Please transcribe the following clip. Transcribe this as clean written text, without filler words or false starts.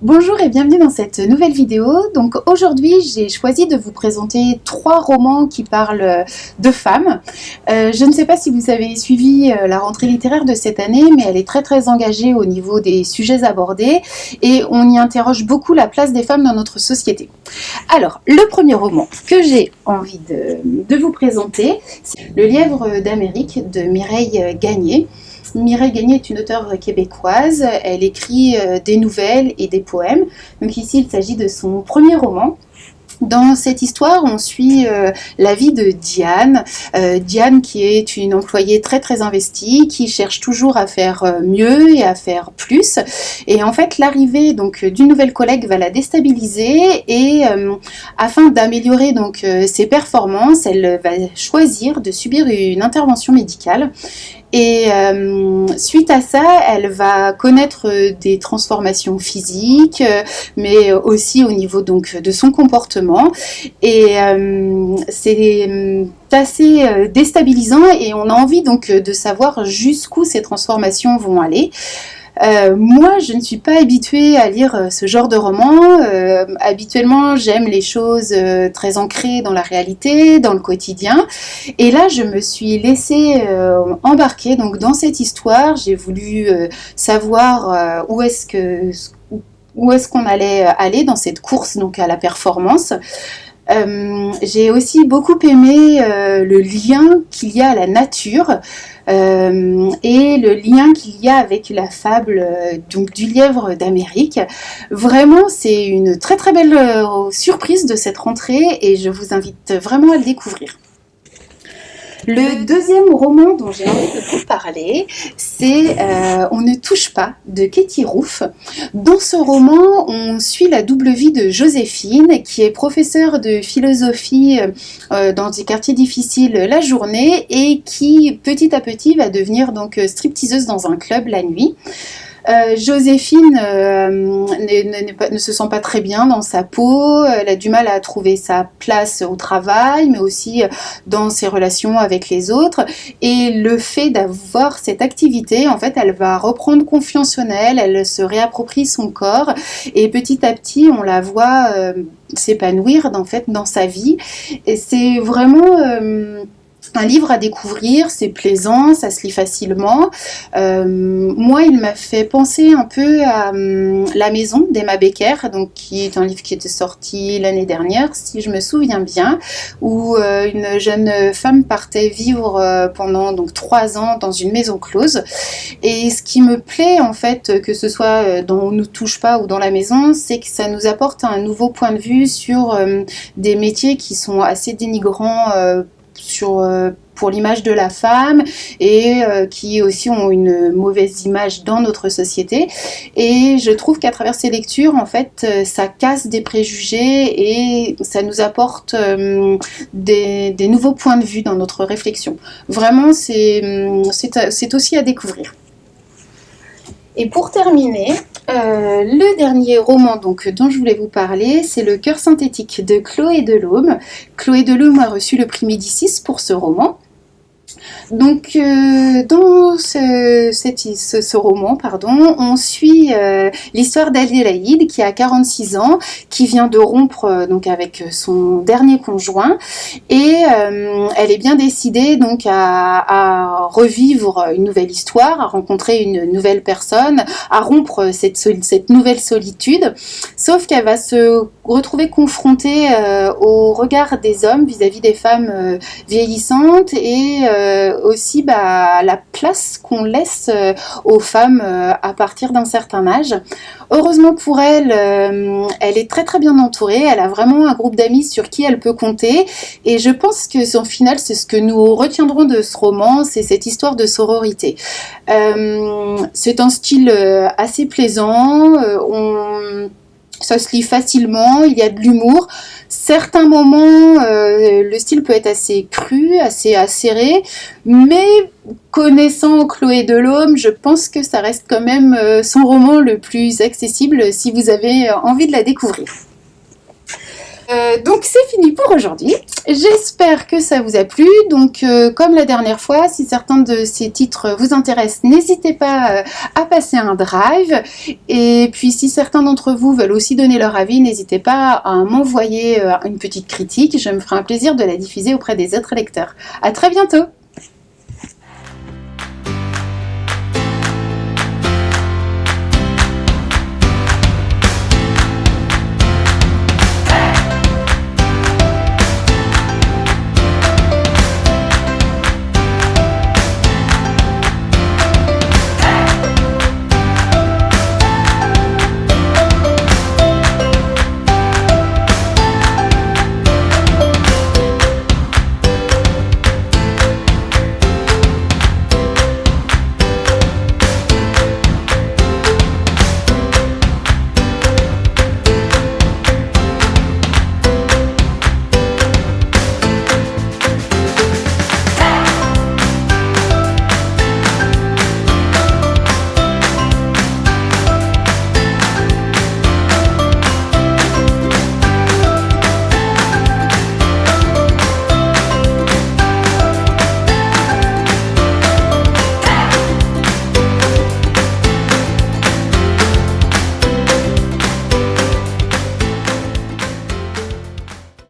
Bonjour et bienvenue dans cette nouvelle vidéo. Donc aujourd'hui j'ai choisi de vous présenter 3 romans qui parlent de femmes. Je ne sais pas si vous avez suivi la rentrée littéraire de cette année, mais elle est très engagée au niveau des sujets abordés et on y interroge beaucoup la place des femmes dans notre société. Alors le premier roman que j'ai envie de vous présenter, c'est Le Lièvre d'Amérique de Mireille Gagné. Mireille Gagné est une auteure québécoise, elle écrit des nouvelles et des poèmes. Donc ici il s'agit de son premier roman. Dans cette histoire, on suit la vie de Diane. Diane qui est une employée très investie, qui cherche toujours à faire mieux et à faire plus. Et en fait, l'arrivée donc d'une nouvelle collègue va la déstabiliser et afin d'améliorer donc ses performances, elle va choisir de subir une intervention médicale. Et suite à ça, elle va connaître des transformations physiques, mais aussi au niveau donc de son comportement. Et c'est assez déstabilisant et on a envie donc de savoir jusqu'où ces transformations vont aller. Moi, je ne suis pas habituée à lire ce genre de roman. Habituellement, j'aime les choses très ancrées dans la réalité, dans le quotidien. Et là, je me suis laissée embarquer donc, dans cette histoire. J'ai voulu savoir où est-ce qu'on allait aller dans cette course donc, à la performance. J'ai aussi beaucoup aimé le lien qu'il y a à la nature et le lien qu'il y a avec la fable donc, du Lièvre d'Amérique. Vraiment, c'est une très belle surprise de cette rentrée et je vous invite vraiment à le découvrir. Le deuxième roman dont j'ai envie de vous parler, c'est On ne touche pas de Katie Roof. Dans ce roman, on suit la double vie de Joséphine, qui est professeure de philosophie dans des quartiers difficiles la journée et qui, petit à petit, va devenir donc stripteaseuse dans un club la nuit. Joséphine ne se sent pas très bien dans sa peau, elle a du mal à trouver sa place au travail, mais aussi dans ses relations avec les autres. Et le fait d'avoir cette activité, en fait, elle va reprendre confiance en elle, elle se réapproprie son corps, et petit à petit, on la voit s'épanouir en fait, dans sa vie. Et c'est vraiment un livre à découvrir, c'est plaisant, ça se lit facilement. Moi, il m'a fait penser un peu à La Maison d'Emma Becker, donc, qui est un livre qui était sorti l'année dernière, si je me souviens bien, où une jeune femme partait vivre pendant donc, 3 ans dans une maison close. Et ce qui me plaît, en fait, que ce soit dans On ne touche pas ou dans La Maison, c'est que ça nous apporte un nouveau point de vue sur des métiers qui sont assez dénigrants pour l'image de la femme et qui aussi ont une mauvaise image dans notre société. Et je trouve qu'à travers ces lectures, en fait, ça casse des préjugés et ça nous apporte des nouveaux points de vue dans notre réflexion. Vraiment, c'est aussi à découvrir. Et pour terminer, le dernier roman donc, dont je voulais vous parler, c'est Le cœur synthétique de Chloé Delhomme. Chloé Delhomme a reçu le prix Médicis pour ce roman. Donc, dans ce roman, on suit l'histoire d'Adélaïde qui a 46 ans, qui vient de rompre donc, avec son dernier conjoint et elle est bien décidée donc, à revivre une nouvelle histoire, à rencontrer une nouvelle personne, à rompre cette nouvelle solitude, sauf qu'elle va se retrouver confrontée au regard des hommes vis-à-vis des femmes vieillissantes et aussi la place qu'on laisse aux femmes à partir d'un certain âge. Heureusement pour elle, elle est très bien entourée, elle a vraiment un groupe d'amis sur qui elle peut compter et je pense que son final, c'est ce que nous retiendrons de ce roman, c'est cette histoire de sororité. C'est un style assez plaisant, ça se lit facilement, il y a de l'humour. Certains moments, le style peut être assez cru, assez acéré, mais connaissant Chloé Delhomme, je pense que ça reste quand même son roman le plus accessible si vous avez envie de la découvrir. Donc c'est fini pour aujourd'hui. J'espère que ça vous a plu. Donc comme la dernière fois, si certains de ces titres vous intéressent, n'hésitez pas à passer un drive. Et puis si certains d'entre vous veulent aussi donner leur avis, n'hésitez pas à m'envoyer une petite critique. Je me ferai un plaisir de la diffuser auprès des autres lecteurs. À très bientôt.